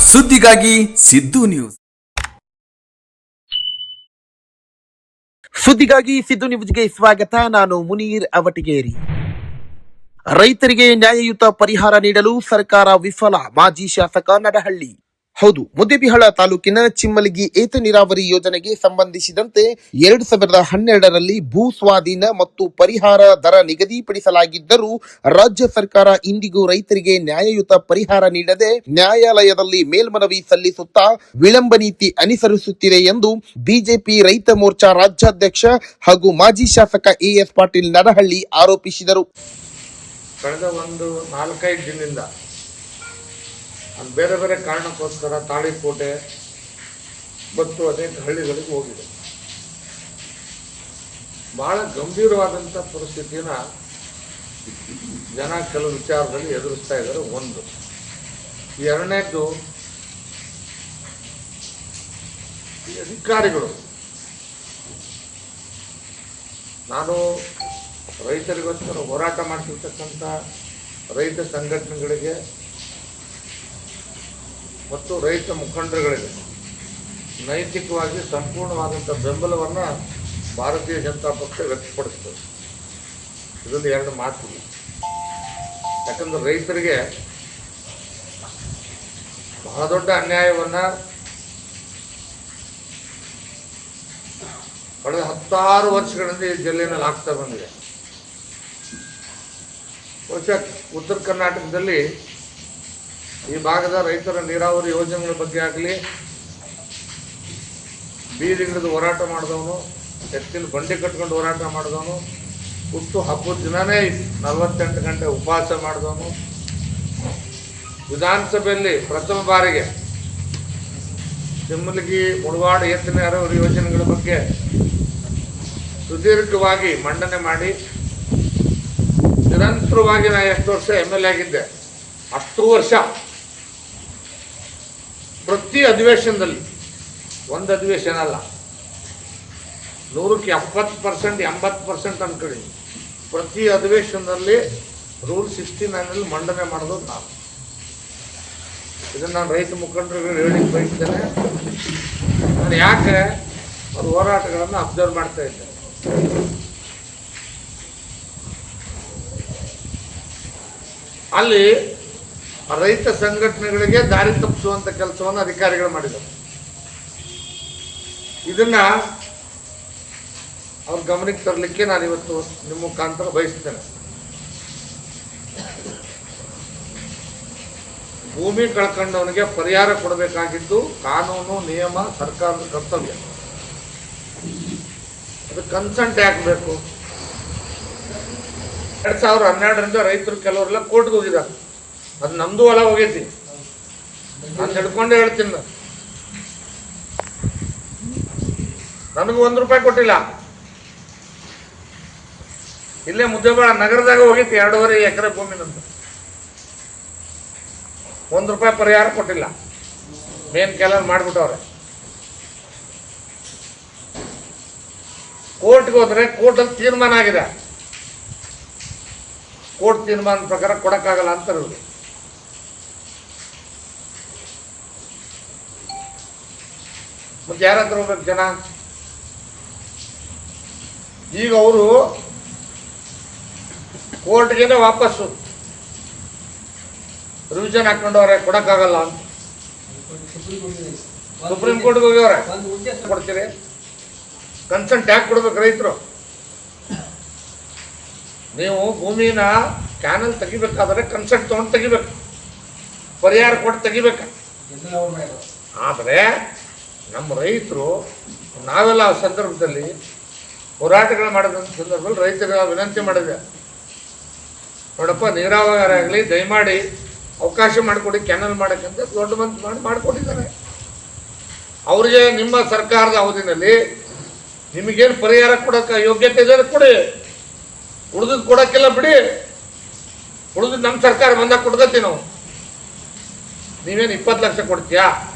ಸುದ್ದಿಗಾಗಿ ಸಿದ್ದು ನ್ಯೂಸ್. ಸುದ್ದಿಗಾಗಿ ಸಿದ್ದು ನ್ಯೂಸ್ಗೆ ಸ್ವಾಗತ. ನಾನು ಮುನೀರ್ ಅವಟಿಗೇರಿ. ರೈತರಿಗೆ ನ್ಯಾಯಯುತ ಪರಿಹಾರ ನೀಡಲು ಸರ್ಕಾರ ವಿಫಲ, ಮಾಜಿ ಶಾಸಕ ನಡಹಳ್ಳಿ. ಹೌದು, ಮುದ್ದೇಬಿಹಾಳ ತಾಲೂಕಿನ ಚಿಮ್ಮಲಗಿ ಏತ ನೀರಾವರಿ ಯೋಜನೆಗೆ ಸಂಬಂಧಿಸಿದಂತೆ 2012ರಲ್ಲಿ ಭೂ ಸ್ವಾಧೀನ ಮತ್ತು ಪರಿಹಾರ ದರ ನಿಗದಿಪಡಿಸಲಾಗಿದ್ದರೂ ರಾಜ್ಯ ಸರ್ಕಾರ ಇಂದಿಗೂ ರೈತರಿಗೆ ನ್ಯಾಯಯುತ ಪರಿಹಾರ ನೀಡದೆ ನ್ಯಾಯಾಲಯದಲ್ಲಿ ಮೇಲ್ಮನವಿ ಸಲ್ಲಿಸುತ್ತಾ ವಿಳಂಬ ನೀತಿ ಅನುಸರಿಸುತ್ತಿದೆ ಎಂದು ಬಿಜೆಪಿ ರೈತ ಮೋರ್ಚಾ ರಾಜ್ಯಾಧ್ಯಕ್ಷ ಹಾಗೂ ಮಾಜಿ ಶಾಸಕ ಎಎಸ್ ಪಾಟೀಲ್ ನಡಹಳ್ಳಿ ಆರೋಪಿಸಿದರು. ಕಳೆದ ಒಂದು 4-5 ದಿನದಿಂದ ಬೇರೆ ಬೇರೆ ಕಾರಣಕ್ಕೋಸ್ಕರ ತಾಳಿಕೋಟೆ ಮತ್ತು ಅನೇಕ ಹಳ್ಳಿಗಳಿಗೆ ಹೋಗಿದೆ. ಬಹಳ ಗಂಭೀರವಾದಂಥ ಪರಿಸ್ಥಿತಿಯನ್ನು ಜನ ಕೆಲವು ವಿಚಾರದಲ್ಲಿ ಎದುರಿಸ್ತಾ ಇದ್ದಾರೆ. ಒಂದು, ಎರಡನೇದು, ಈ ಅಧಿಕಾರಿಗಳು, ನಾನು ರೈತರಿಗೋಸ್ಕರ ಹೋರಾಟ ಮಾಡ್ತಿರ್ತಕ್ಕಂಥ ರೈತ ಸಂಘಟನೆಗಳಿಗೆ ಮತ್ತು ರೈತ ಮುಖಂಡರುಗಳಿಗೆ ನೈತಿಕವಾಗಿ ಸಂಪೂರ್ಣವಾದಂಥ ಬೆಂಬಲವನ್ನು ಭಾರತೀಯ ಜನತಾ ಪಕ್ಷ ವ್ಯಕ್ತಪಡಿಸ್ತದೆ. ಇದೊಂದು ಎರಡು ಮಾತಿಲ್ಲ. ಯಾಕಂದ್ರೆ ರೈತರಿಗೆ ಬಹಳ ದೊಡ್ಡ ಅನ್ಯಾಯವನ್ನು ಕಳೆದ 10 ವರ್ಷಗಳಿಂದ ಈ ಜಿಲ್ಲೆಯಲ್ಲಿ ಆಗ್ತಾ ಬಂದಿದೆ. ಬಹುಶಃ ಉತ್ತರ ಕರ್ನಾಟಕದಲ್ಲಿ ಈ ಭಾಗದ ರೈತರ ನೀರಾವರಿ ಯೋಜನೆಗಳ ಬಗ್ಗೆ ಆಗಲಿ, ಬೀದಿಗಿಳಿದು ಹೋರಾಟ ಮಾಡಿದವನು, ಎತ್ತಿನ ಬಂಡಿ ಕಟ್ಕೊಂಡು ಹೋರಾಟ ಮಾಡಿದವನು, ಹುಟ್ಟು ಹಬ್ಬದ ದಿನವೇ 48 ಗಂಟೆ ಉಪವಾಸ ಮಾಡಿದವನು, ವಿಧಾನಸಭೆಯಲ್ಲಿ ಪ್ರಥಮ ಬಾರಿಗೆ ಚಿಮ್ಮಲಗಿ ಮುಳವಾಡ ಎತ್ತಿನ ನೀರಾವರಿ ಯೋಜನೆಗಳ ಬಗ್ಗೆ ಸುದೀರ್ಘವಾಗಿ ಮಂಡನೆ ಮಾಡಿ ನಿರಂತರವಾಗಿ ನಾನು ಎಷ್ಟು ವರ್ಷ MLA ಆಗಿದ್ದೆ, 10 ವರ್ಷ ಪ್ರತಿ ಅಧಿವೇಶನದಲ್ಲಿ, ಒಂದು ಅಧಿವೇಶನ ಅಲ್ಲ, 100ಕ್ಕೆ 70%, 80% ಅನ್ಕೊಳ್ಳಿ, ಪ್ರತಿ ಅಧಿವೇಶನದಲ್ಲಿ ರೂಲ್ 69ನಲ್ಲಿ ಮಂಡನೆ ಮಾಡೋದು ನಾನು. ಇದನ್ನು ನಾನು ರೈತ ಮುಖಂಡರುಗಳು ಹೇಳಿ ಬಯಸ್ತೇನೆ. ನಾನು ಯಾಕೆ ಅವ್ರ ಹೋರಾಟಗಳನ್ನು ಅಬ್ಸರ್ವ್ ಮಾಡ್ತಾ ಇದ್ದೇನೆ. ಅಲ್ಲಿ ರೈತ ಸಂಘಟನೆಗಳಿಗೆ ದಾರಿ ತಪ್ಪಿಸುವಂಥ ಕೆಲಸವನ್ನು ಅಧಿಕಾರಿಗಳು ಮಾಡಿದ್ದಾರೆ. ಇದನ್ನ ಅವ್ರ ಗಮನಕ್ಕೆ ತರಲಿಕ್ಕೆ ನಾನು ಇವತ್ತು ನಿಮ್ಮ ಮುಖಾಂತರ ಬಯಸ್ತೇನೆ. ಭೂಮಿ ಕಳ್ಕೊಂಡವನಿಗೆ ಪರಿಹಾರ ಕೊಡಬೇಕಾಗಿದ್ದು ಕಾನೂನು, ನಿಯಮ, ಸರ್ಕಾರದ ಕರ್ತವ್ಯ. ಅದು ಕನ್ಸಂಟ್ ಹಾಕಬೇಕು. 2012ರಿಂದ ರೈತರು ಕೆಲವರೆಲ್ಲ ಕೋರ್ಟ್ಗೆ ಹೋಗಿದ್ದಾರೆ. ಅದು ನಮ್ದು ಹೊಲ ಹೋಗೈತಿ, ನಾನು ಹಿಡ್ಕೊಂಡೆ ಹೇಳ್ತೀನಿ. ನನಗೂ 1 ರೂಪಾಯಿ ಕೊಟ್ಟಿಲ್ಲ. ಇಲ್ಲೇ ಮುದ್ದೇಬಿಹಾಳ ನಗರದಾಗ ಹೋಗೈತಿ 2.5 ಎಕರೆ ಭೂಮಿನಂತ, 1 ರೂಪಾಯಿ ಪರಿಹಾರ ಕೊಟ್ಟಿಲ್ಲ. ಮೇನ್ ಕೆಲವರು ಮಾಡಿಬಿಟ್ಟವ್ರೆ. ಕೋರ್ಟ್ಗೆ ಹೋದ್ರೆ ಕೋರ್ಟಲ್ಲಿ ತೀರ್ಮಾನ ಆಗಿದೆ, ಕೋರ್ಟ್ ತೀರ್ಮಾನ ಪ್ರಕಾರ ಕೊಡಕ್ಕಾಗಲ್ಲ ಅಂತ ಇರೋದು. ಮತ್ತೆ ಯಾರ ಹತ್ರ ಹೋಗ್ಬೇಕು ಜನ? ಈಗ ಅವರು ಕೋರ್ಟ್ಗೆ ವಾಪಸ್ಸು ರಿವಿಷನ್ ಹಾಕೊಂಡವ್ರೆ, ಕೊಡಕ್ಕಾಗಲ್ಲ ಅಂತ ಸುಪ್ರೀಂ ಕೋರ್ಟ್ಗೆ ಹೋಗ್ಯವ್ರೆ. ಕೊಡ್ತೀರಿ? ಕನ್ಸಂಟ್ ಯಾಕೆ ಕೊಡ್ಬೇಕು ರೈತರು? ನೀವು ಭೂಮಿನ ಕ್ಯಾನಲ್ ತೆಗಿಬೇಕಾದ್ರೆ ಕನ್ಸೆಂಟ್ ತೊಗೊಂಡು ತೆಗಿಬೇಕು, ಪರಿಹಾರ ಕೊಟ್ಟು ತೆಗಿಬೇಕು. ಆದರೆ ನಮ್ಮ ರೈತರು, ನಾವೆಲ್ಲ ಆ ಸಂದರ್ಭದಲ್ಲಿ ಹೋರಾಟಗಳು ಮಾಡಿದಂಥ ಸಂದರ್ಭದಲ್ಲಿ ರೈತರಿಗೆ ವಿನಂತಿ ಮಾಡಿದೆ, ನೋಡಪ್ಪ ನೀರಾವರಿ ಆಗಲಿ ದಯಮಾಡಿ ಅವಕಾಶ ಮಾಡಿಕೊಡಿ, ಕ್ಯಾನಲ್ ಮಾಡೋಕ್ಕಂತ ದೊಡ್ಡ ಮಂತ್ ಮಾಡಿಕೊಟ್ಟಿದ್ದಾರೆ. ಅವ್ರಿಗೆ ನಿಮ್ಮ ಸರ್ಕಾರದ ಅವಧಿನಲ್ಲಿ ನಿಮಗೇನು ಪರಿಹಾರ ಕೊಡೋಕೆ ಯೋಗ್ಯತೆ ಇದೆ ಕೊಡಿ, ಉಳಿದು ಕೊಡೋಕ್ಕೆಲ್ಲ ಬಿಡಿ. ಉಳಿದು ನಮ್ಮ ಸರ್ಕಾರ ಬಂದಾಗ ಕೊಡ್ತೀವಿ ನಾವು. ನೀವೇನು 20 ಲಕ್ಷ ಕೊಡ್ತೀಯಾ,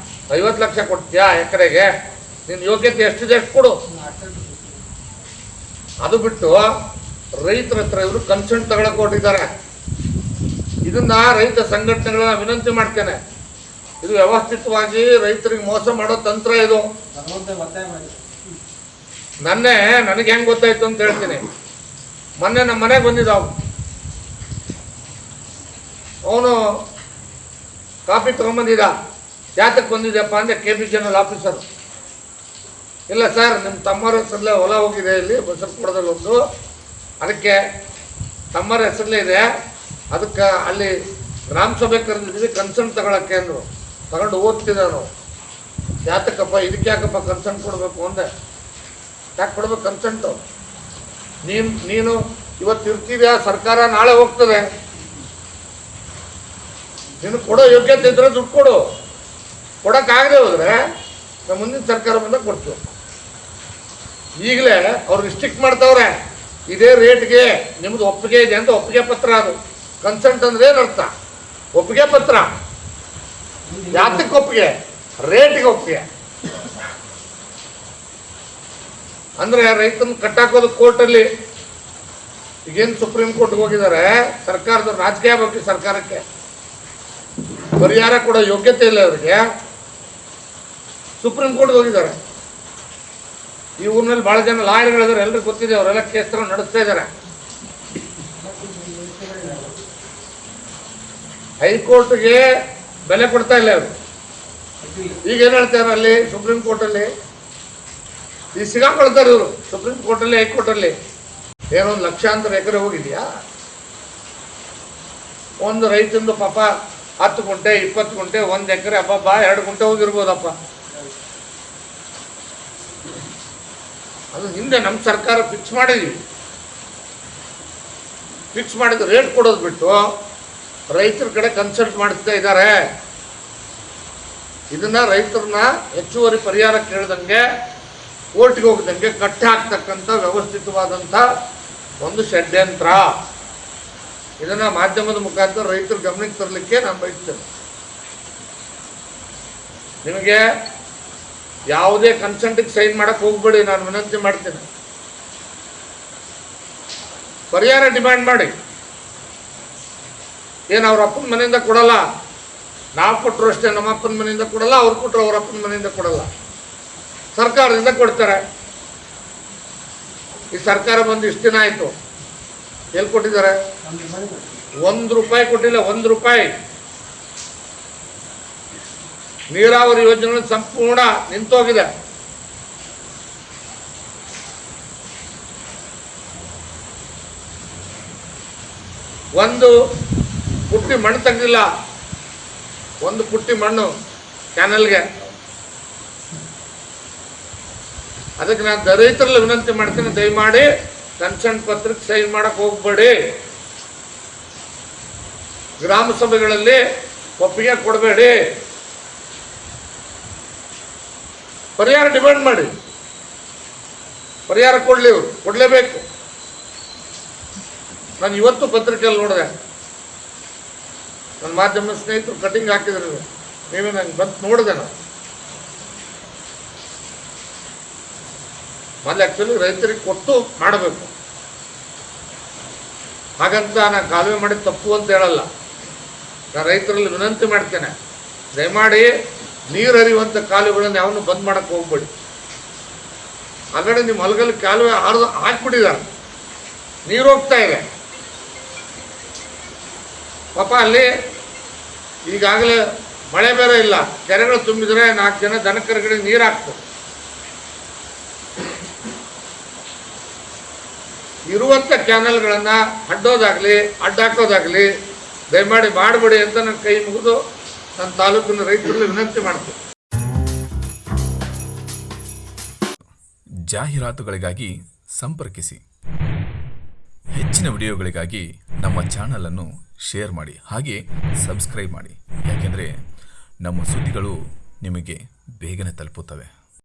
50 ಲಕ್ಷ ಕೊಡ್ತೀಯಾ ಎಕರೆಗೆ? ನಿನ್ನ ಯೋಗ್ಯತೆ ಎಷ್ಟಿದೆ ಎಷ್ಟು ಕೊಡು. ಅದು ಬಿಟ್ಟು ರೈತರ ಹತ್ರ ಇವರು ಕನ್ಸೆಂಟ್ ತಗೊಳಕ್ ಹೊರಟಿದ್ದಾರೆ. ಇದನ್ನ ರೈತ ಸಂಘಟನೆಗಳ ವಿನಂತಿ ಮಾಡ್ತೇನೆ. ಇದು ವ್ಯವಸ್ಥಿತವಾಗಿ ರೈತರಿಗೆ ಮೋಸ ಮಾಡೋ ತಂತ್ರ ಇದು. ನನಗೆ ಹೆಂಗ್ ಗೊತ್ತಾಯ್ತು ಅಂತ ಹೇಳ್ತೀನಿ. ಮೊನ್ನೆ ನಮ್ಮ ಮನೆಗೆ ಬಂದಿದ್ದ ಅವನು ಕಾಫಿ ತಗೊಂಬಂದಿದ್ದ. ಯಾತಕ್ಕೆ ಬಂದಿದ್ದಪ್ಪ ಅಂದರೆ KBJNL ಆಫೀಸರ್. ಇಲ್ಲ ಸರ್, ನಿಮ್ಮ ತಮ್ಮರ ಹೆಸರಲ್ಲೇ ಹೊಲ ಹೋಗಿದೆ ಇಲ್ಲಿ ಬಸರಕೊಡದಲ್ಲಿ ಒಂದು, ಅದಕ್ಕೆ ತಮ್ಮರ ಹೆಸರಲ್ಲೇ ಇದೆ, ಅದಕ್ಕೆ ಅಲ್ಲಿ ಗ್ರಾಮ ಸಭೆ ಕರೆದಿದ್ದೀವಿ ಕನ್ಸರ್ನ್ ತಗೊಳಕ್ಕೆ ಅಂದರು. ತಗೊಂಡು ಓದ್ತಿದ್ದ ನಾವು. ಯಾತಕ್ಕಪ್ಪ, ಇದಕ್ಕೆ ಯಾಕಪ್ಪ ಕನ್ಸರ್ನ್ ಕೊಡಬೇಕು ಅಂದೆ. ಯಾಕೆ ಕೊಡ್ಬೇಕು ಕನ್ಸಂಟು? ನೀನು ಇವತ್ತು ಇರ್ತಿದ್ಯಾ, ಸರ್ಕಾರ ನಾಳೆ ಹೋಗ್ತದೆ. ನೀನು ಕೊಡೋ ಯೋಗ್ಯತೆ ಇದ್ರೆ ದುಡ್ಡು ಕೊಡು. ಕೊಡೋಕ್ಕಾಗದೆ ಹೋದ್ರೆ ನಾವು ಮುಂದಿನ ಸರ್ಕಾರ ಬಂದಾಗ ಕೊಡ್ತೀವಿ. ಈಗಲೇ ಅವ್ರು ರಿಸ್ಟ್ರಿಕ್ಟ್ ಮಾಡ್ತಾವ್ರೆ. ಇದೇ ರೇಟ್ಗೆ ನಿಮ್ಮದು ಒಪ್ಪಿಗೆ ಇದೆ ಅಂತ ಒಪ್ಪಿಗೆ ಪತ್ರ. ಅದು ಕನ್ಸಂಟ್ ಅಂದ್ರೆ ಏನರ್ಥ? ಒಪ್ಪಿಗೆ ಪತ್ರ. ಯಾತಕ್ಕೆ ಒಪ್ಪಿಗೆ? ರೇಟಿಗೆ ಒಪ್ಪಿಗೆ. ಅಂದ್ರೆ ರೈತನ ಕಟ್ಟಾಕೋದು ಕೋರ್ಟಲ್ಲಿ. ಈಗೇನು ಸುಪ್ರೀಂ ಕೋರ್ಟ್ಗೆ ಹೋಗಿದ್ದಾರೆ, ಸರ್ಕಾರದ ರಾಜಕೀಯ ಬಗ್ಗೆ ಸರ್ಕಾರಕ್ಕೆ ಪರಿಹಾರ ಕೊಡೋ ಯೋಗ್ಯತೆ ಇಲ್ಲ ಅವರಿಗೆ. ಸುಪ್ರೀಂ ಕೋರ್ಟ್ಗೆ ಹೋಗಿದ್ದಾರೆ. ಈ ಊರಿನಲ್ಲಿ ಭಾಳ ಜನ ಲಾಯರ್ಗಳಿದ್ದಾರೆ, ಎಲ್ರಿಗೂ ಗೊತ್ತಿದೆ. ಅವರೆಲ್ಲ ಕೇಸ್ ತರ ನಡೆಸ್ತಾ ಇದ್ದಾರೆ. ಹೈಕೋರ್ಟ್ಗೆ ಬೆಲೆ ಕೊಡ್ತಾ ಇಲ್ಲ ಅವರು. ಈಗ ಏನು ಹೇಳ್ತಾರೆ ಅಲ್ಲಿ ಸುಪ್ರೀಂ ಕೋರ್ಟಲ್ಲಿ? ಈಗ ಸಿಗಾಕೊಳ್ತಾರೆ ಇವರು ಸುಪ್ರೀಂ ಕೋರ್ಟಲ್ಲಿ, ಹೈಕೋರ್ಟಲ್ಲಿ. ಏನೊಂದು ಲಕ್ಷಾಂತರ ಎಕರೆ ಹೋಗಿದೆಯಾ? ಒಂದು ರೈತಂದು ಪಾಪ 10 ಗುಂಟೆ 20 ಗುಂಟೆ 1 ಎಕರೆ ಹಬ್ಬ 2 ಗುಂಟೆ ಹೋಗಿರ್ಬೋದಪ್ಪ. ಅದು ಹಿಂದೆ ನಮ್ಮ ಸರ್ಕಾರ ಫಿಕ್ಸ್ ಮಾಡಿದ್ವಿ. ಫಿಕ್ಸ್ ಮಾಡಿದ ರೇಟ್ ಕೊಡೋದು ಬಿಟ್ಟು ರೈತರ ಕಡೆ ಕನ್ಸಲ್ಟ್ ಮಾಡಿಸ್ತಾ ಇದ್ದಾರೆ. ಇದನ್ನ ರೈತರನ್ನ ಹೆಚ್ಚುವರಿ ಪರಿಹಾರ ಕೇಳ್ದಂಗೆ, ಕೋರ್ಟ್ಗೆ ಹೋಗದಂಗೆ ಕಟ್ಟಿ ಹಾಕ್ತಕ್ಕಂಥ ವ್ಯವಸ್ಥಿತವಾದಂಥ ಒಂದು ಷಡ್ಯಂತ್ರ. ಇದನ್ನ ಮಾಧ್ಯಮದ ಮುಖಾಂತರ ರೈತರ ಗಮನಕ್ಕೆ ತರಲಿಕ್ಕೆ ನಾನು ಬಯಸ್ತೇನೆ. ನಿಮಗೆ ಯಾವುದೇ ಕನ್ಸೆಂಟ್ಗೆ ಸೈನ್ ಮಾಡಕ್ಕೆ ಹೋಗ್ಬೇಡಿ, ನಾನು ವಿನಂತಿ ಮಾಡ್ತೇನೆ. ಪರಿಹಾರ ಡಿಮ್ಯಾಂಡ್ ಮಾಡಿ. ಏನು ಅವ್ರ ಅಪ್ಪನ ಮನೆಯಿಂದ ಕೊಡಲ್ಲ, ನಾವು ಕೊಟ್ಟರು ಅಷ್ಟೇ. ನಮ್ಮ ಅಪ್ಪನ ಮನೆಯಿಂದ ಕೊಡಲ್ಲ, ಅವ್ರು ಕೊಟ್ಟರು ಅವ್ರ ಅಪ್ಪನ ಮನೆಯಿಂದ ಕೊಡಲ್ಲ, ಸರ್ಕಾರದಿಂದ ಕೊಡ್ತಾರೆ. ಈ ಸರ್ಕಾರ ಬಂದು ಇಷ್ಟು ದಿನ ಆಯಿತು, ಎಲ್ಲಿ ಕೊಟ್ಟಿದ್ದಾರೆ? 1 ರೂಪಾಯಿ ಕೊಟ್ಟಿಲ್ಲ. 1 ರೂಪಾಯಿ. ನೀರಾವರಿ ಯೋಜನೆ ಸಂಪೂರ್ಣ ನಿಂತೋಗಿದೆ. ಒಂದು ಪುಟ್ಟಿ ಮಣ್ಣು ತೆಗೆದಿಲ್ಲ. 1 ಪುಟ್ಟಿ ಮಣ್ಣು ಕ್ಯಾನಲ್ಗೆ. ಅದಕ್ಕೆ ನಾನು ರೈತರಲ್ಲಿ ವಿನಂತಿ ಮಾಡ್ತೀನಿ, ದಯಮಾಡಿ ಕನ್ಸೆಂಟ್ ಪತ್ರಕ್ಕೆ ಸೈನ್ ಮಾಡಕ್ಕೆ ಹೋಗ್ಬೇಡಿ. ಗ್ರಾಮ ಸಭೆಗಳಲ್ಲಿ ಒಪ್ಪಿಗೆ ಕೊಡಬೇಡಿ. ಪರಿಹಾರ ಡಿಮ್ಯಾಂಡ್ ಮಾಡಿ. ಪರಿಹಾರ ಕೊಡಲಿ, ಅವರು ಕೊಡಲೇಬೇಕು. ನಾನು ಇವತ್ತು ಪತ್ರಿಕೆಯಲ್ಲಿ ನೋಡಿದೆ, ನನ್ನ ಮಾಧ್ಯಮ ಸ್ನೇಹಿತರು ಕಟಿಂಗ್ ಹಾಕಿದ್ರು, ನೀವೇ ನಂಗೆ ಬಂದು ನೋಡಿದೆ. ನಾನು ಮೊದಲು ಆ್ಯಕ್ಚುಲಿ ರೈತರಿಗೆ ಕೊಟ್ಟು ಮಾಡಬೇಕು. ಹಾಗಂತ ನಾನು ಕಾಲುವೆ ಮಾಡಿದ ತಪ್ಪು ಅಂತ ಹೇಳಲ್ಲ. ನಾನು ರೈತರಲ್ಲಿ ವಿನಂತಿ ಮಾಡ್ತೇನೆ, ದಯಮಾಡಿ ನೀರು ಹರಿಯುವಂಥ ಕಾಲುವೆಗಳನ್ನು ಯಾವನ್ನೂ ಬಂದ್ ಮಾಡಕ್ಕೆ ಹೋಗ್ಬೇಡಿ. ಆಲ್ರೆಡಿ ನಿಮ್ಮ ಹೊಲಗಲ್ಲಿ ಕಾಲುವೆ ಹಾಕ್ಬಿಟ್ಟಿದ್ದಾರೆ, ನೀರು ಹೋಗ್ತಾ ಇದೆ. ಪಾಪ ಅಲ್ಲಿ ಈಗಾಗಲೇ ಮಳೆ ಬೇರೆ ಇಲ್ಲ, ಕೆರೆಗಳು ತುಂಬಿದ್ರೆ 4 ಜನ ದನಕರುಗಳಿಗೆ ನೀರು ಹಾಕ್ತಾರೆ. ಇರುವಂಥ ಕ್ಯಾನಲ್ಗಳನ್ನು ಅಡ್ಡೋದಾಗಲಿ ಅಡ್ಡಾಕೋದಾಗಲಿ ದಯಮಾಡಿ ಮಾಡಬೇಡಿ ಅಂತ ನನ್ನ ಕೈ ಮುಗಿದು ನನ್ನ ತಾಲೂಕಿನ ರೈತರಲ್ಲಿ ವಿನಂತಿ ಮಾಡ್ತೀನಿ. ಜಾಹೀರಾತುಗಳಿಗಾಗಿ ಸಂಪರ್ಕಿಸಿ. ಹೆಚ್ಚಿನ ವಿಡಿಯೋಗಳಿಗಾಗಿ ನಮ್ಮ ಚಾನಲನ್ನು ಶೇರ್ ಮಾಡಿ, ಹಾಗೆ ಸಬ್ಸ್ಕ್ರೈಬ್ ಮಾಡಿ. ಯಾಕೆಂದರೆ ನಮ್ಮ ಸುದ್ದಿಗಳು ನಿಮಗೆ ಬೇಗನೆ ತಲುಪುತ್ತವೆ.